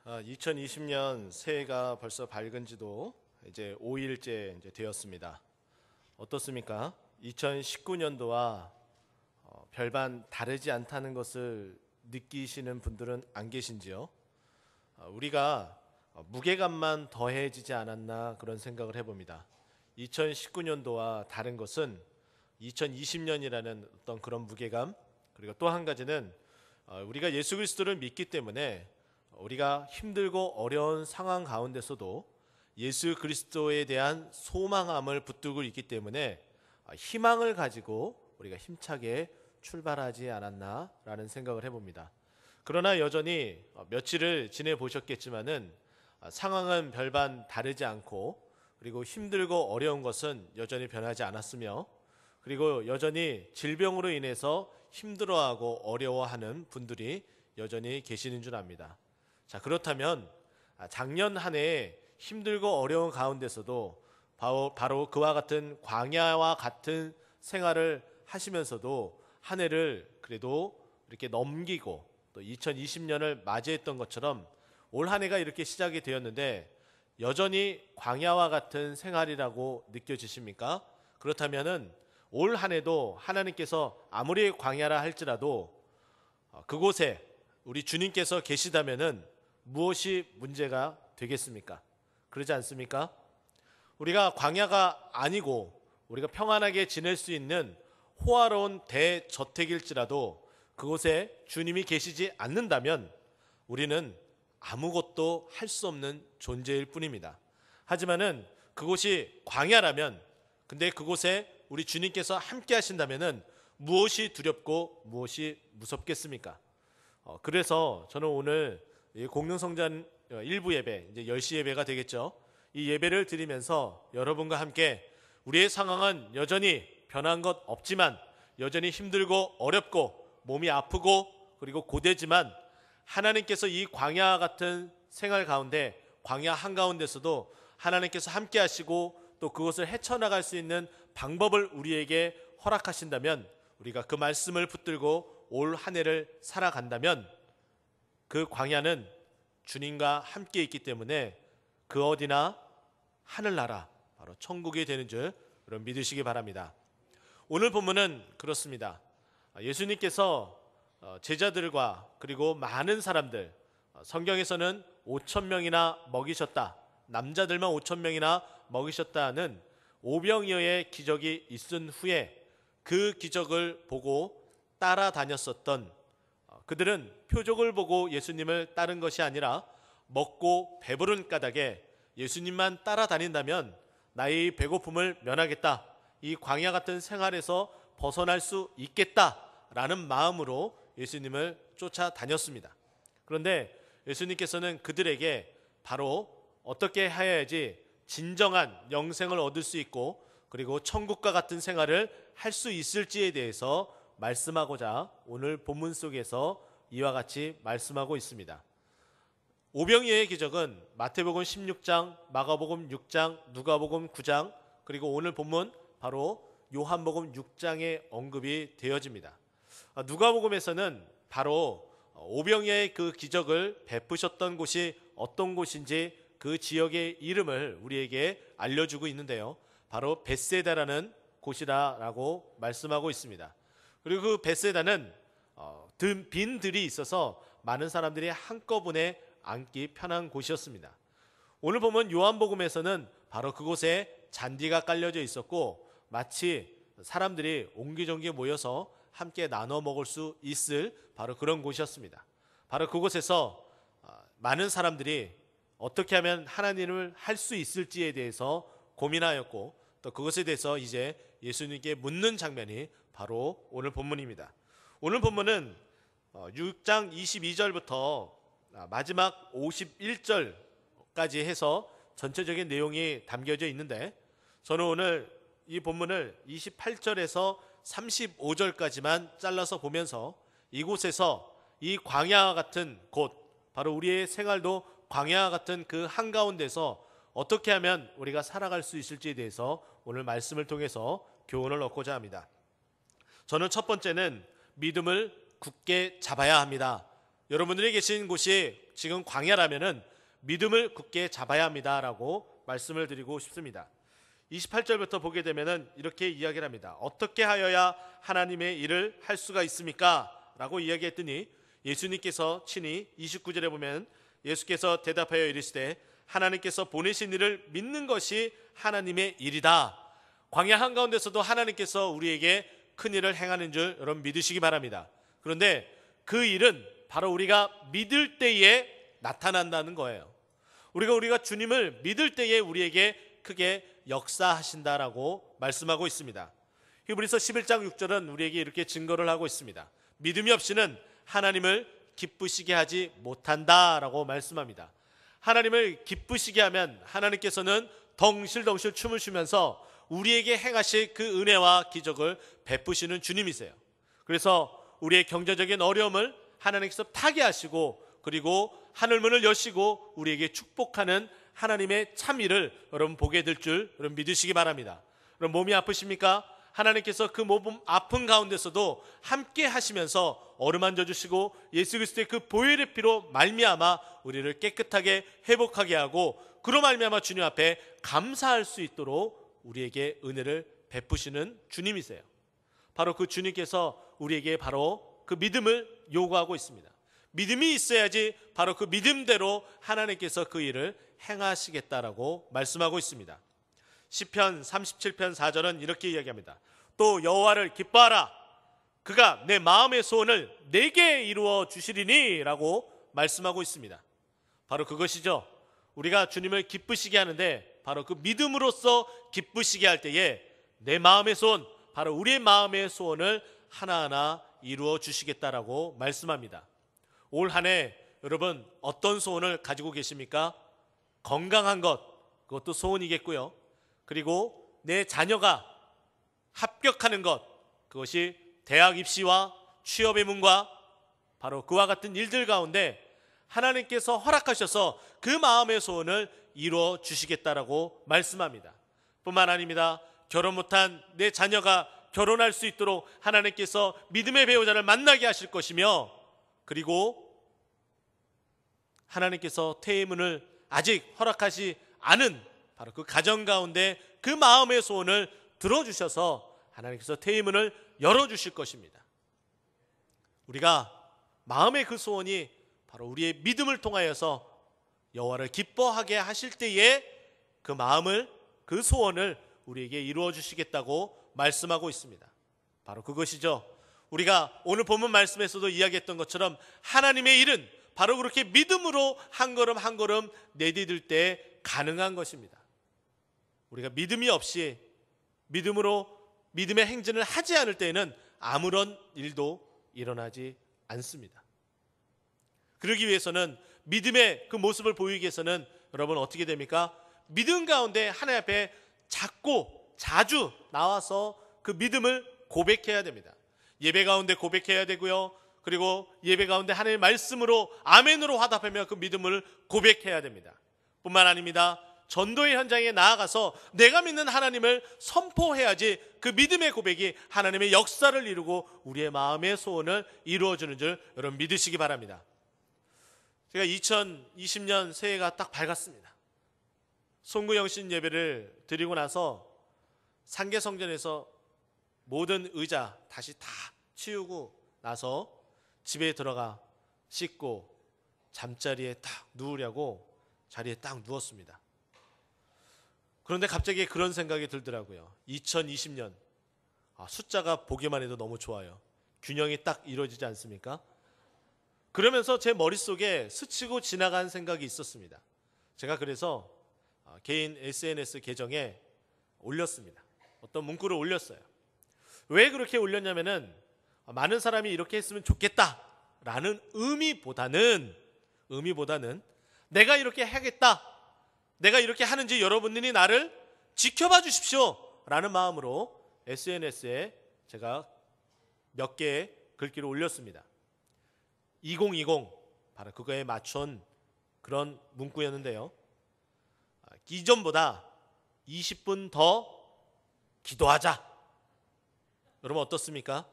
2020년 새해가 벌써 밝은 지도 이제 5일째 되었습니다. 어떻습니까? 2019년도와 별반 다르지 않다는 것을 느끼시는 분들은 안 계신지요? 우리가 무게감만 더해지지 않았나 그런 생각을 해봅니다. 2019년도와 다른 것은 2020년이라는 어떤 그런 무게감, 그리고 또 한 가지는 우리가 예수 그리스도를 믿기 때문에 우리가 힘들고 어려운 상황 가운데서도 예수 그리스도에 대한 소망함을 붙들고 있기 때문에 희망을 가지고 우리가 힘차게 출발하지 않았나라는 생각을 해봅니다. 그러나 여전히 며칠을 지내보셨겠지만은 상황은 별반 다르지 않고, 그리고 힘들고 어려운 것은 여전히 변하지 않았으며, 그리고 여전히 질병으로 인해서 힘들어하고 어려워하는 분들이 여전히 계시는 줄 압니다. 자, 그렇다면 작년 한 해에 힘들고 어려운 가운데서도 바로 그와 같은 광야와 같은 생활을 하시면서도 한 해를 그래도 이렇게 넘기고 또 2020년을 맞이했던 것처럼 올 한 해가 이렇게 시작이 되었는데 여전히 광야와 같은 생활이라고 느껴지십니까? 그렇다면은 올 한 해도 하나님께서 아무리 광야라 할지라도 그곳에 우리 주님께서 계시다면은 무엇이 문제가 되겠습니까? 그러지 않습니까? 우리가 광야가 아니고 우리가 평안하게 지낼 수 있는 호화로운 대저택일지라도 그곳에 주님이 계시지 않는다면 우리는 아무것도 할 수 없는 존재일 뿐입니다. 하지만은 그곳이 광야라면, 근데 그곳에 우리 주님께서 함께 하신다면은 무엇이 두렵고 무엇이 무섭겠습니까? 그래서 저는 오늘 공릉성전 일부 예배, 이제 10시 예배가 되겠죠. 이 예배를 드리면서 여러분과 함께 우리의 상황은 여전히 변한 것 없지만, 여전히 힘들고 어렵고 몸이 아프고 그리고 고되지만, 하나님께서 이 광야 같은 생활 가운데, 광야 한가운데서도 하나님께서 함께 하시고 또 그것을 헤쳐나갈 수 있는 방법을 우리에게 허락하신다면, 우리가 그 말씀을 붙들고 올 한 해를 살아간다면 그 광야는 주님과 함께 있기 때문에 그 어디나 하늘나라, 바로 천국이 되는 줄 여러분 믿으시기 바랍니다. 오늘 본문은 그렇습니다. 예수님께서 제자들과 그리고 많은 사람들, 성경에서는 5,000명이나 먹이셨다, 남자들만 5,000명이나 먹이셨다는 오병이어의 기적이 있은 후에 그 기적을 보고 따라다녔었던 그들은 표적을 보고 예수님을 따른 것이 아니라 먹고 배부른 까닭에 예수님만 따라다닌다면 나의 배고픔을 면하겠다, 이 광야 같은 생활에서 벗어날 수 있겠다라는 마음으로 예수님을 쫓아다녔습니다. 그런데 예수님께서는 그들에게 바로 어떻게 해야지 진정한 영생을 얻을 수 있고 그리고 천국과 같은 생활을 할 수 있을지에 대해서 말씀하고자 오늘 본문 속에서 이와 같이 말씀하고 있습니다. 오병이어의 기적은 마태복음 16장, 마가복음 6장, 누가복음 9장, 그리고 오늘 본문 바로 요한복음 6장에 언급이 되어집니다. 누가복음에서는 바로 오병이어의 그 기적을 베푸셨던 곳이 어떤 곳인지 그 지역의 이름을 우리에게 알려주고 있는데요, 바로 벳세다라는 곳이라고 말씀하고 있습니다. 그리고 그 벳세다는 빈 들이 있어서 많은 사람들이 한꺼번에 앉기 편한 곳이었습니다. 오늘 보면 요한복음에서는 바로 그곳에 잔디가 깔려져 있었고 마치 사람들이 옹기종기 모여서 함께 나눠 먹을 수 있을 바로 그런 곳이었습니다. 바로 그곳에서 많은 사람들이 어떻게 하면 하나님을 할 수 있을지에 대해서 고민하였고 또 그것에 대해서 이제 예수님께 묻는 장면이 바로 오늘 본문입니다. 오늘 본문은 6장 22절부터 마지막 51절까지 해서 전체적인 내용이 담겨져 있는데 저는 오늘 이 본문을 28절에서 35절까지만 잘라서 보면서 이곳에서 이 광야 같은 곳, 바로 우리의 생활도 광야 같은 그 한가운데서 어떻게 하면 우리가 살아갈 수 있을지에 대해서 오늘 말씀을 통해서 교훈을 얻고자 합니다. 저는 첫 번째는 믿음을 굳게 잡아야 합니다. 여러분들이 계신 곳이 지금 광야라면은 믿음을 굳게 잡아야 합니다라고 말씀을 드리고 싶습니다. 28절부터 보게 되면은 이렇게 이야기를 합니다. 어떻게 하여야 하나님의 일을 할 수가 있습니까? 라고 이야기했더니 예수님께서 친히 29절에 보면 예수께서 대답하여 이르시되 하나님께서 보내신 일을 믿는 것이 하나님의 일이다. 광야 한가운데서도 하나님께서 우리에게 큰 일을 행하는 줄 여러분 믿으시기 바랍니다. 그런데 그 일은 바로 우리가 믿을 때에 나타난다는 거예요. 우리가 주님을 믿을 때에 우리에게 크게 역사하신다라고 말씀하고 있습니다. 히브리서 11장 6절은 우리에게 이렇게 증거를 하고 있습니다. 믿음이 없이는 하나님을 기쁘시게 하지 못한다라고 말씀합니다. 하나님을 기쁘시게 하면 하나님께서는 덩실덩실 춤을 추면서 우리에게 행하실 그 은혜와 기적을 베푸시는 주님이세요. 그래서 우리의 경제적인 어려움을 하나님께서 타개하시고 그리고 하늘문을 여시고 우리에게 축복하는 하나님의 참일을 여러분 보게 될 줄 여러분 믿으시기 바랍니다. 여러분 몸이 아프십니까? 하나님께서 그 몸 아픈 가운데서도 함께 하시면서 어루만져 주시고 예수 그리스도의 그 보혈의 피로 말미암아 우리를 깨끗하게 회복하게 하고 그로 말미암아 주님 앞에 감사할 수 있도록 우리에게 은혜를 베푸시는 주님이세요. 바로 그 주님께서 우리에게 바로 그 믿음을 요구하고 있습니다. 믿음이 있어야지 바로 그 믿음대로 하나님께서 그 일을 행하시겠다라고 말씀하고 있습니다. 시편 37편 4절은 이렇게 이야기합니다. 또 여호와를 기뻐하라. 그가 내 마음의 소원을 내게 이루어 주시리니 라고 말씀하고 있습니다. 바로 그것이죠. 우리가 주님을 기쁘시게 하는데 바로 그 믿음으로써 기쁘시게 할 때에 내 마음의 소원, 바로 우리의 마음의 소원을 하나하나 이루어 주시겠다라고 말씀합니다. 올 한 해 여러분 어떤 소원을 가지고 계십니까? 건강한 것, 그것도 소원이겠고요. 그리고 내 자녀가 합격하는 것, 그것이 대학 입시와 취업의 문과 바로 그와 같은 일들 가운데 하나님께서 허락하셔서 그 마음의 소원을 이루어 주시겠다라고 말씀합니다. 뿐만 아닙니다. 결혼 못한 내 자녀가 결혼할 수 있도록 하나님께서 믿음의 배우자를 만나게 하실 것이며 그리고 하나님께서 퇴임문을 아직 허락하지 않은 바로 그 가정 가운데 그 마음의 소원을 들어주셔서 하나님께서 퇴임문을 열어주실 것입니다. 우리가 마음의 그 소원이 바로 우리의 믿음을 통하여서 여호와를 기뻐하게 하실 때에 그 마음을 그 소원을 우리에게 이루어 주시겠다고 말씀하고 있습니다. 바로 그것이죠. 우리가 오늘 본문 말씀에서도 이야기했던 것처럼 하나님의 일은 바로 그렇게 믿음으로 한 걸음 한 걸음 내디딜 때 가능한 것입니다. 우리가 믿음이 없이 믿음의 행진을 하지 않을 때에는 아무런 일도 일어나지 않습니다. 그러기 위해서는 믿음의 그 모습을 보이기 위해서는 여러분 어떻게 됩니까? 믿음 가운데 하나님 앞에 작고 자주 나와서 그 믿음을 고백해야 됩니다. 예배 가운데 고백해야 되고요. 그리고 예배 가운데 하나님의 말씀으로 아멘으로 화답하며 그 믿음을 고백해야 됩니다. 뿐만 아닙니다. 전도의 현장에 나아가서 내가 믿는 하나님을 선포해야지 그 믿음의 고백이 하나님의 역사를 이루고 우리의 마음의 소원을 이루어주는 줄 여러분 믿으시기 바랍니다. 제가 2020년 새해가 딱 밝았습니다. 송구영신 예배를 드리고 나서 상계성전에서 모든 의자 다시 다 치우고 나서 집에 들어가 씻고 잠자리에 딱 누우려고 자리에 딱 누웠습니다. 그런데 갑자기 그런 생각이 들더라고요. 2020년 숫자가 보기만 해도 너무 좋아요. 균형이 딱 이루어지지 않습니까? 그러면서 제 머릿속에 스치고 지나간 생각이 있었습니다. 제가 그래서 개인 SNS 계정에 올렸습니다. 어떤 문구를 올렸어요. 왜 그렇게 올렸냐면은 많은 사람이 이렇게 했으면 좋겠다라는 의미보다는 내가 이렇게 하겠다, 내가 이렇게 하는지 여러분들이 나를 지켜봐 주십시오 라는 마음으로 SNS에 제가 몇 개의 글귀를 올렸습니다. 2020 바로 그거에 맞춘 그런 문구였는데요. 이전보다 20분 더 기도하자. 여러분 어떻습니까?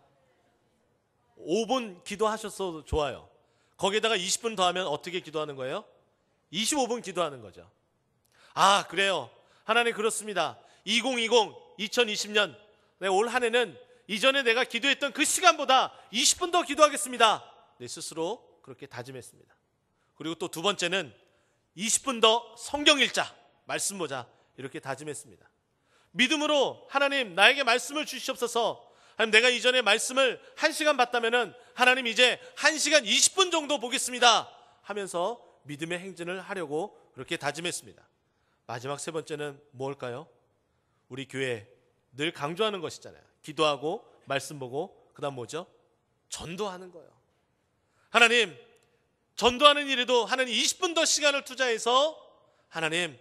5분 기도하셨어도 좋아요. 거기에다가 20분 더하면 어떻게 기도하는 거예요? 25분 기도하는 거죠. 아, 그래요. 하나님, 그렇습니다. 2020년 올 한 해는 이전에 내가 기도했던 그 시간보다 20분 더 기도하겠습니다. 내 스스로 그렇게 다짐했습니다. 그리고 또 두 번째는 20분 더 성경 읽자, 말씀 보자, 이렇게 다짐했습니다. 믿음으로 하나님, 나에게 말씀을 주시옵소서. 하나님, 내가 이전에 말씀을 1시간 봤다면은 하나님, 이제 1시간 20분 정도 보겠습니다 하면서 믿음의 행진을 하려고 그렇게 다짐했습니다. 마지막 세 번째는 뭘까요? 우리 교회 늘 강조하는 것이잖아요. 기도하고 말씀 보고 그다음 뭐죠? 전도하는 거예요. 하나님, 전도하는 일에도 하나님 20분 더 시간을 투자해서 하나님,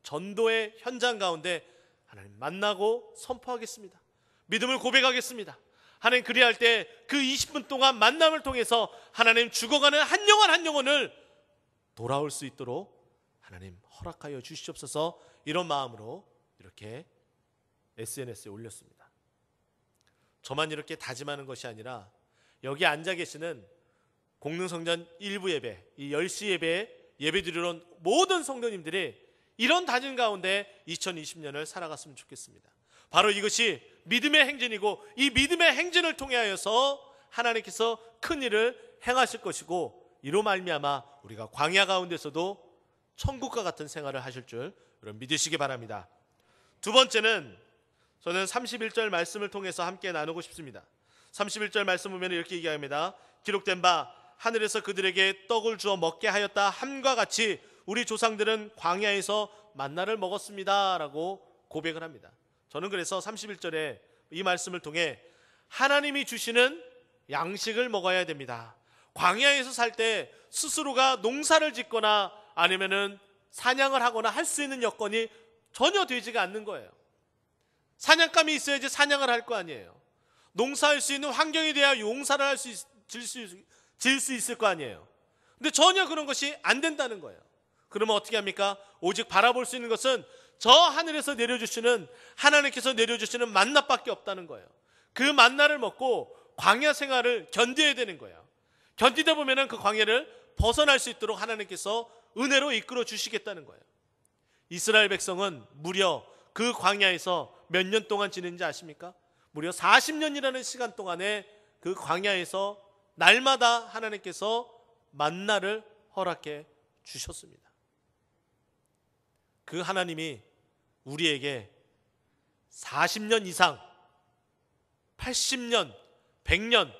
전도의 현장 가운데 하나님 만나고 선포하겠습니다. 믿음을 고백하겠습니다. 하나님, 그리할 때 그 20분 동안 만남을 통해서 하나님, 죽어가는 한 영혼 한 영혼을 돌아올 수 있도록 하나님 허락하여 주시옵소서. 이런 마음으로 이렇게 SNS에 올렸습니다. 저만 이렇게 다짐하는 것이 아니라 여기 앉아 계시는 공릉성전 일부 예배, 이 10시 예배에 예배드리러 온 모든 성도님들이 이런 다짐 가운데 2020년을 살아갔으면 좋겠습니다. 바로 이것이 믿음의 행진이고, 이 믿음의 행진을 통해 하여서 하나님께서 큰 일을 행하실 것이고, 이로 말미암아 우리가 광야 가운데서도 천국과 같은 생활을 하실 줄 여러분 믿으시기 바랍니다. 두 번째는 저는 31절 말씀을 통해서 함께 나누고 싶습니다. 31절 말씀 보면 이렇게 얘기합니다. 기록된 바 하늘에서 그들에게 떡을 주어 먹게 하였다 함과 같이 우리 조상들은 광야에서 만나를 먹었습니다 라고 고백을 합니다. 저는 그래서 31절에 이 말씀을 통해 하나님이 주시는 양식을 먹어야 됩니다. 광야에서 살 때 스스로가 농사를 짓거나 아니면은 사냥을 하거나 할 수 있는 여건이 전혀 되지가 않는 거예요. 사냥감이 있어야지 사냥을 할 거 아니에요. 농사할 수 있는 환경이 돼야 용사를 할 수 질 수 있을 거 아니에요. 근데 전혀 그런 것이 안 된다는 거예요. 그러면 어떻게 합니까? 오직 바라볼 수 있는 것은 저 하늘에서 내려주시는, 하나님께서 내려주시는 만나밖에 없다는 거예요. 그 만나를 먹고 광야 생활을 견뎌야 되는 거예요. 견디다 보면은 그 광야를 벗어날 수 있도록 하나님께서 은혜로 이끌어 주시겠다는 거예요. 이스라엘 백성은 무려 그 광야에서 몇 년 동안 지낸지 아십니까? 무려 40년이라는 시간 동안에 그 광야에서 날마다 하나님께서 만나를 허락해 주셨습니다. 그 하나님이 우리에게 40년 이상, 80년, 100년,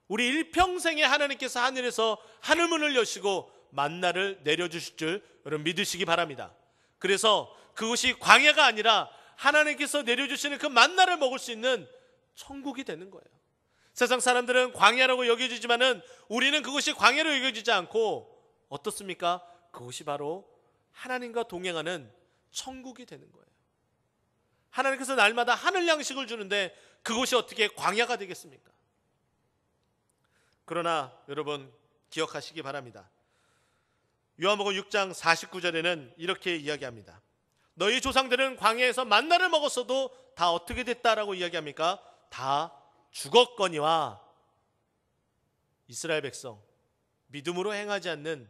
우리 일평생에 하나님께서 하늘에서 하늘문을 여시고 만나를 내려주실 줄 여러분 믿으시기 바랍니다. 그래서 그것이 광야가 아니라 하나님께서 내려주시는 그 만나를 먹을 수 있는 천국이 되는 거예요. 세상 사람들은 광야라고 여겨지지만은 우리는 그것이 광야로 여겨지지 않고 어떻습니까? 그것이 바로 하나님과 동행하는 천국이 되는 거예요. 하나님께서 날마다 하늘 양식을 주는데 그것이 어떻게 광야가 되겠습니까? 그러나 여러분 기억하시기 바랍니다. 요한복음 6장 49절에는 이렇게 이야기합니다. 너희 조상들은 광야에서 만나를 먹었어도 다 어떻게 됐다라고 이야기합니까? 다 죽었거니와. 이스라엘 백성 믿음으로 행하지 않는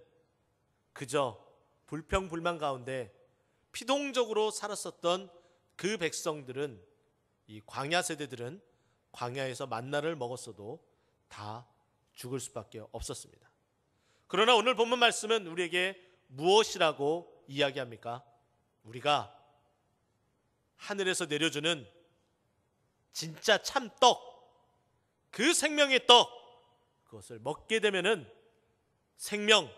그저 불평불만 가운데 피동적으로 살았었던 그 백성들은, 이 광야 세대들은 광야에서 만나를 먹었어도 다 죽을 수밖에 없었습니다. 그러나 오늘 본문 말씀은 우리에게 무엇이라고 이야기합니까? 우리가 하늘에서 내려주는 진짜 참떡, 그 생명의 떡, 그것을 먹게 되면은 생명,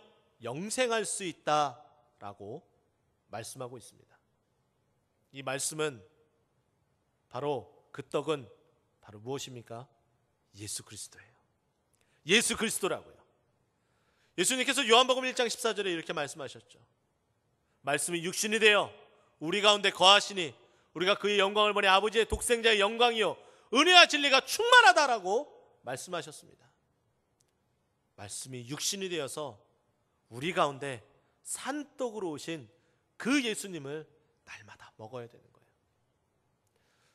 영생할 수 있다라고 말씀하고 있습니다. 이 말씀은 바로 그 떡은 바로 무엇입니까? 예수 그리스도예요. 예수 그리스도라고요. 예수님께서 요한복음 1장 14절에 이렇게 말씀하셨죠. 말씀이 육신이 되어 우리 가운데 거하시니 우리가 그의 영광을 보니 아버지의 독생자의 영광이요 은혜와 진리가 충만하다라고 말씀하셨습니다. 말씀이 육신이 되어서 우리 가운데 산떡으로 오신 그 예수님을 날마다 먹어야 되는 거예요.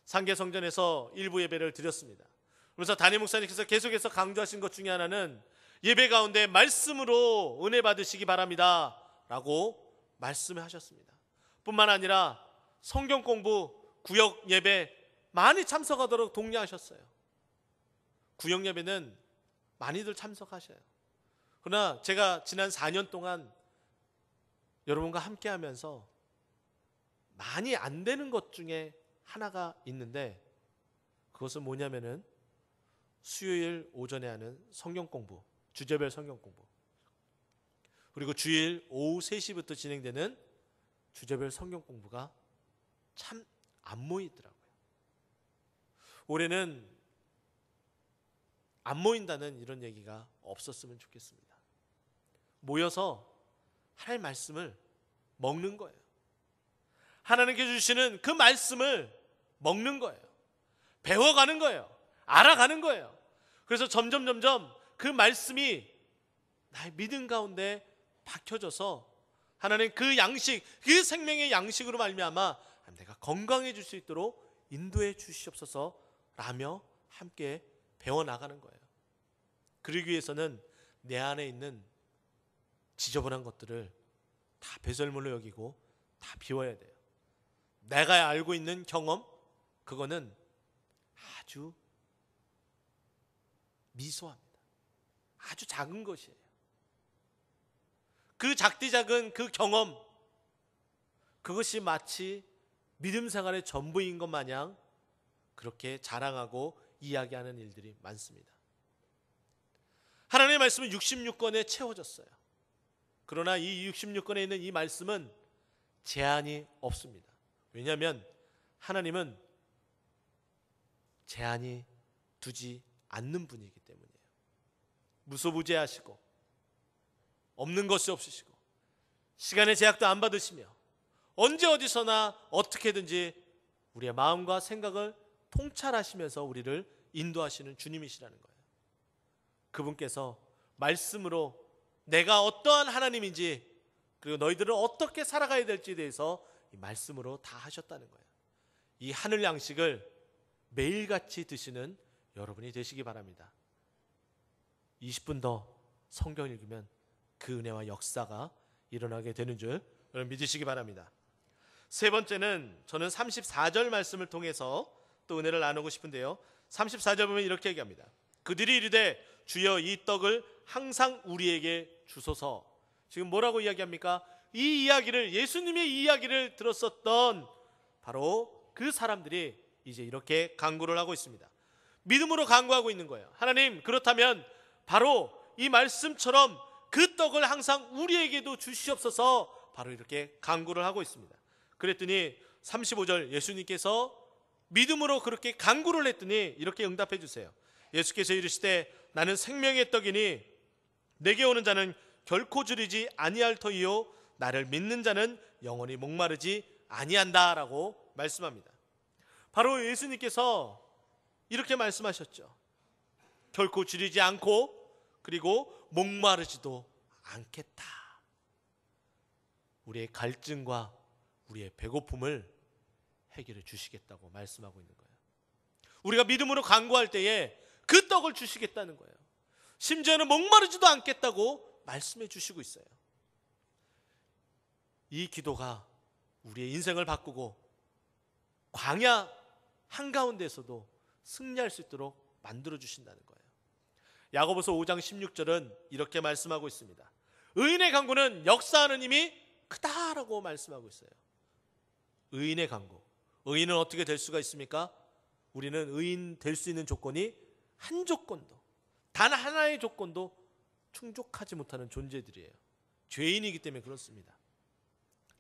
상계성전에서 일부 예배를 드렸습니다. 그래서 담임 목사님께서 계속해서 강조하신 것 중에 하나는 예배 가운데 말씀으로 은혜 받으시기 바랍니다 라고 말씀을 하셨습니다. 뿐만 아니라 성경 공부, 구역 예배 많이 참석하도록 독려하셨어요. 구역 예배는 많이들 참석하셔요. 그러나 제가 지난 4년 동안 여러분과 함께 하면서 많이 안 되는 것 중에 하나가 있는데, 그것은 뭐냐면은 수요일 오전에 하는 성경 공부, 주제별 성경 공부, 그리고 주일 오후 3시부터 진행되는 주제별 성경 공부가 참 안 모이더라고요. 올해는 안 모인다는 이런 얘기가 없었으면 좋겠습니다. 모여서 할 말씀을 먹는 거예요. 하나님께 주시는 그 말씀을 먹는 거예요. 배워가는 거예요. 알아가는 거예요. 그래서 점점 그 말씀이 나의 믿음 가운데 박혀져서 하나님 그 양식, 그 생명의 양식으로 말미암아 내가 건강해질 수 있도록 인도해 주시옵소서 라며 함께 배워나가는 거예요. 그러기 위해서는 내 안에 있는 지저분한 것들을 다 배설물로 여기고 다 비워야 돼요. 내가 알고 있는 경험, 그거는 아주 미소합니다. 아주 작은 것이에요. 그 작디 작은 그 경험, 그것이 마치 믿음 생활의 전부인 것 마냥 그렇게 자랑하고 이야기하는 일들이 많습니다. 하나님의 말씀은 66권에 채워졌어요. 그러나 이 66권에 있는 이 말씀은 제한이 없습니다. 왜냐하면 하나님은 제한이 두지 않는 분이기 때문이에요. 무소부재하시고 없는 것이 없으시고 시간의 제약도 안 받으시며 언제 어디서나 어떻게든지 우리의 마음과 생각을 통찰하시면서 우리를 인도하시는 주님이시라는 거예요. 그분께서 말씀으로 내가 어떠한 하나님인지, 그리고 너희들은 어떻게 살아가야 될지에 대해서 이 말씀으로 다 하셨다는 거예요. 이 하늘 양식을 매일같이 드시는 여러분이 되시기 바랍니다. 20분 더 성경 읽으면 그 은혜와 역사가 일어나게 되는 줄 여러분 믿으시기 바랍니다. 세 번째는 저는 34절 말씀을 통해서 또 은혜를 나누고 싶은데요. 34절 보면 이렇게 얘기합니다. 그들이 이르되 주여 이 떡을 항상 우리에게 주소서. 지금 뭐라고 이야기합니까? 이 이야기를, 예수님의 이 이야기를 들었었던 바로 그 사람들이 이제 이렇게 간구를 하고 있습니다. 믿음으로 간구하고 있는 거예요. 하나님, 그렇다면 바로 이 말씀처럼 그 떡을 항상 우리에게도 주시옵소서, 바로 이렇게 간구를 하고 있습니다. 그랬더니 35절 예수님께서 믿음으로 그렇게 간구를 했더니 이렇게 응답해 주세요. 예수께서 이르시되 나는 생명의 떡이니 내게 오는 자는 결코 줄이지 아니할 터이요 나를 믿는 자는 영원히 목마르지 아니한다라고 말씀합니다. 바로 예수님께서 이렇게 말씀하셨죠. 결코 줄이지 않고 그리고 목마르지도 않겠다. 우리의 갈증과 우리의 배고픔을 해결해 주시겠다고 말씀하고 있는 거예요. 우리가 믿음으로 간구할 때에 그 떡을 주시겠다는 거예요. 심지어는 목마르지도 않겠다고 말씀해 주시고 있어요. 이 기도가 우리의 인생을 바꾸고 광야 한가운데에서도 승리할 수 있도록 만들어 주신다는 거예요. 야고보서 5장 16절은 이렇게 말씀하고 있습니다. 의인의 간구는 역사하는 힘이 크다라고 말씀하고 있어요. 의인의 간구. 의인은 어떻게 될 수가 있습니까? 우리는 의인 될 수 있는 조건이 한 조건도, 단 하나의 조건도 충족하지 못하는 존재들이에요. 죄인이기 때문에 그렇습니다.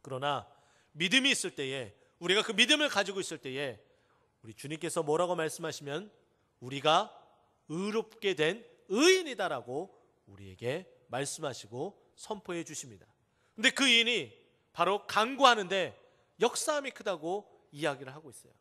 그러나 믿음이 있을 때에, 우리가 그 믿음을 가지고 있을 때에 우리 주님께서 뭐라고 말씀하시면 우리가 의롭게 된 의인이다라고 우리에게 말씀하시고 선포해 주십니다. 근데 그 의인이 바로 간구하는데 역사함이 크다고 이야기를 하고 있어요.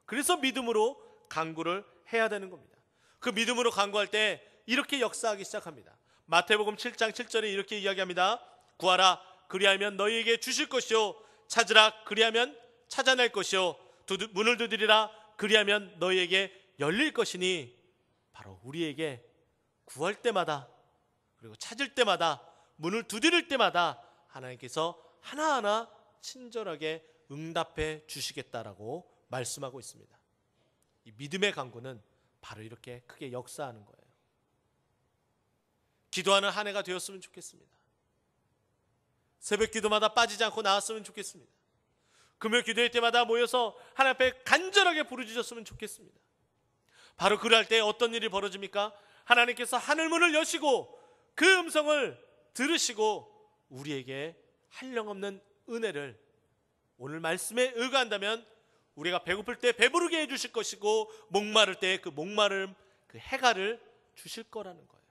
그래서 믿음으로 간구를 해야 되는 겁니다. 그 믿음으로 간구할 때 이렇게 역사하기 시작합니다. 마태복음 7장 7절에 이렇게 이야기합니다. 구하라 그리하면 너희에게 주실 것이요 찾으라 그리하면 찾아낼 것이요 문을 두드리라 그리하면 너희에게 열릴 것이니, 바로 우리에게 구할 때마다 그리고 찾을 때마다, 문을 두드릴 때마다 하나님께서 하나하나 친절하게 응답해 주시겠다라고 말씀하고 있습니다. 이 믿음의 강구는 바로 이렇게 크게 역사하는 거예요. 기도하는 한 해가 되었으면 좋겠습니다. 새벽 기도마다 빠지지 않고 나왔으면 좋겠습니다. 금요 기도할 때마다 모여서 하나님 앞에 간절하게 부르짖었으면 좋겠습니다. 바로 그럴 때 어떤 일이 벌어집니까? 하나님께서 하늘문을 여시고 그 음성을 들으시고 우리에게 한량없는 은혜를, 오늘 말씀에 의거한다면 우리가 배고플 때 배부르게 해주실 것이고 목마를 때 그 목마름, 그 해갈을 주실 거라는 거예요.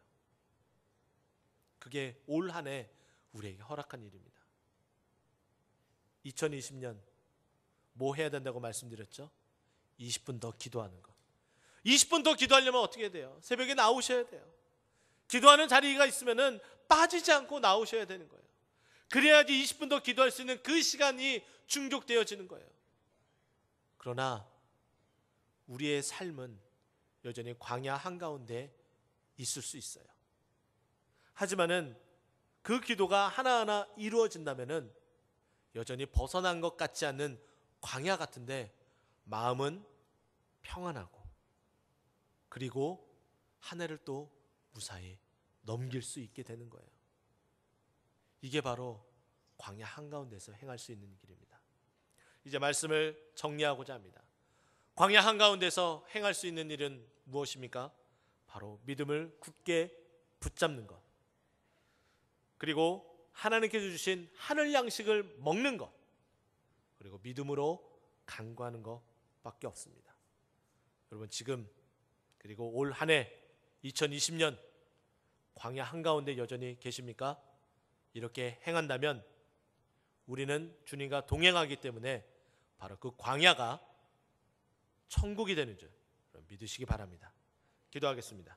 그게 올 한 해 우리에게 허락한 일입니다. 2020년 뭐 해야 된다고 말씀드렸죠? 20분 더 기도하는 거. 20분 더 기도하려면 어떻게 돼요? 새벽에 나오셔야 돼요. 기도하는 자리가 있으면은 빠지지 않고 나오셔야 되는 거예요. 그래야지 20분 더 기도할 수 있는 그 시간이 충족되어지는 거예요. 그러나 우리의 삶은 여전히 광야 한가운데 있을 수 있어요. 하지만은 그 기도가 하나하나 이루어진다면은 여전히 벗어난 것 같지 않는 광야 같은데 마음은 평안하고, 그리고 한 해를 또 무사히 넘길 수 있게 되는 거예요. 이게 바로 광야 한가운데서 행할 수 있는 길입니다. 이제 말씀을 정리하고자 합니다. 광야 한가운데서 행할 수 있는 일은 무엇입니까? 바로 믿음을 굳게 붙잡는 것, 그리고 하나님께서 주신 하늘 양식을 먹는 것, 그리고 믿음으로 간구하는 것밖에 없습니다. 여러분, 지금 그리고 올 한 해 2020년 광야 한가운데 여전히 계십니까? 이렇게 행한다면 우리는 주님과 동행하기 때문에 바로 그 광야가 천국이 되는 줄 믿으시기 바랍니다. 기도하겠습니다.